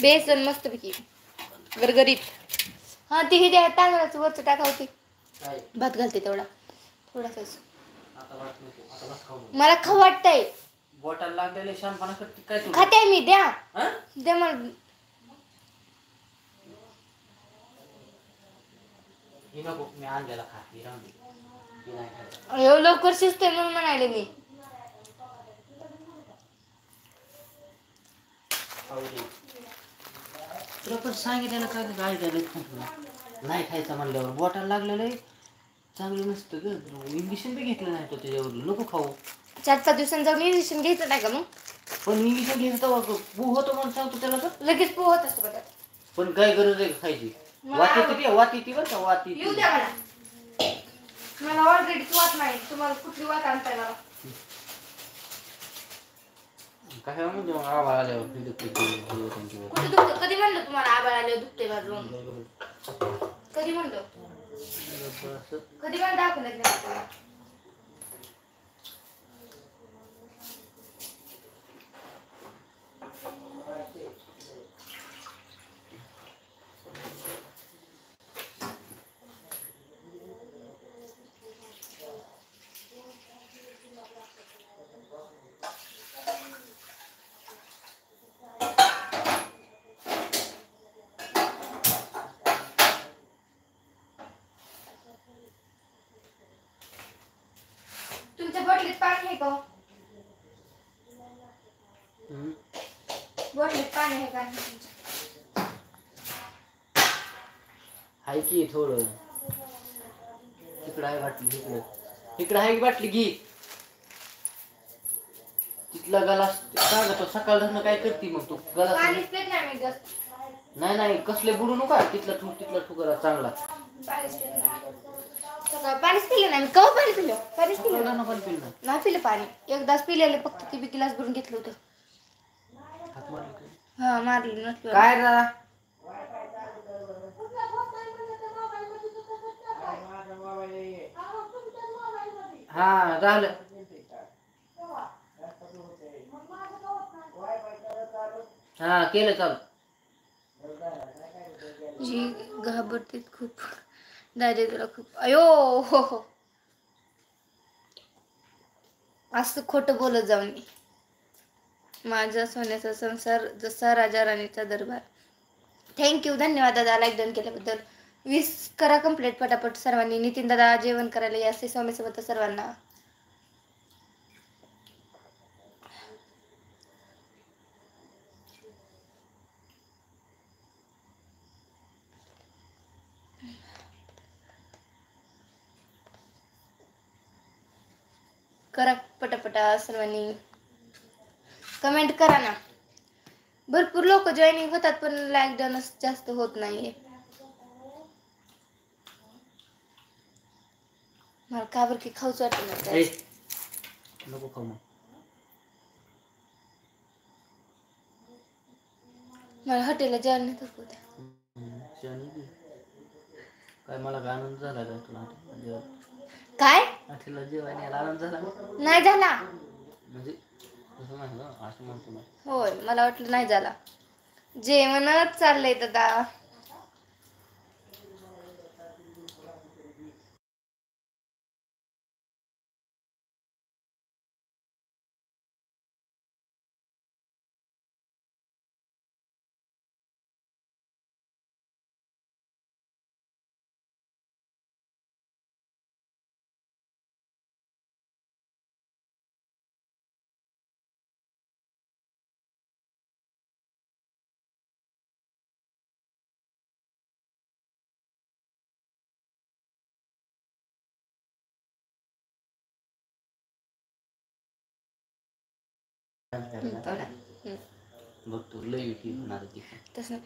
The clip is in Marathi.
बेसन मस्तपैकी गरगरीत. हा ती हे द्या तांदळाचं वरचं टाका होती. भात घालते तेवढा थोडासाच. मला खाऊ वाटतंय. बोटाला लागलेले शानपणा करते काय तू? खाते मी. द्या द्या मला. हे नको मी आणलेला खा. हे राहून दे. एवढं लवकर शिजतंय म्हणून म्हणाले मी. तुला पण सांगितलं काय काय नाही खायचं म्हणल्यावर बोटाला लागलेलं आहे चांगलं नसतं ग. इंजेक्शन बी घेतलं नाही तो त्याच्यावर. नको खाऊ. 4-5 दिवसांनी जाऊन इंजेक्शन घ्यायचं नाही का मग? पण इंजेक्शन घ्यायचं पू होतो म्हणून सांगतो त्याला तर. लगेच पू होत असतो बघा. पण काय गरज आहे खायची? वाती ती बरं का वाती. येऊ द्या मला ऑलरेडी वाट नाही. तुम्हाला कुठली वाट आणताय मला? काय म्हणजे मग आवाज आल्यावर कुठे दुखतं? कधी म्हणलं तुम्हाला आबाळ आल्यावर दुखते बाजून? कधी म्हणलं? कधी म्हणलं दाखवलं नाही? तुमच्या बॉटलीत पाणी आहे का? बॉटलीत पाणी आहे का? हाय की थोडं. तिकडं आहे बाटली. इकडं आहे बाटली घे. तिथला गलास काय ग तो सकाळ धरणं काय करते मग तू गलास? पाणीच पित नाही मी जास्त. नाही कसले बुडू नका. तिथला ठुकरा चांगला. पाणीच पिलं नाही मी. कवा पाणी पिलं? पाणीच पिलं ना पण पिलं नाही. पिलं पाणी एकदाच पिलेलं फक्त. ती गिलास भरून घेतलं होतं. हात मारले हा मारली नसलं. काय दादा? हा झालं. हा केलं चालू. जी घाबरते खूप. दादा तुला खूप. अयो हो हो. असं खोटं बोलत जाऊन मी. माझा सोन्याचा संसार जसा राजा राणीचा दरबार. थँक्यू. धन्यवाद दादा लाईक डन केल्याबद्दल. 20 करा कंप्लीट पटापट सर्वांनी. नितीन दादा जेवण करायला या. श्री स्वामी समर्थ सर्वांना. करा पटापटा सर्वांनी. कमेंट करा ना. भरपूर लोक जॉईनिंग होतात पण लाईक डन जास्त होत नाहीये. मला का बरं की खाऊच वाटत नाही. नको खाऊ मग. मला हॉटेलला जेवण नाही तर होत्या. काय मला आनंद झाला का तुला? काय हॉटेलला जेवायला आनंद झाला नाही झाला? म्हणजे असं म्हणतो ना. होय मला वाटलं नाही झाला. जेवणच चाललंय दादा. बघ तू लई होणार ती. तसं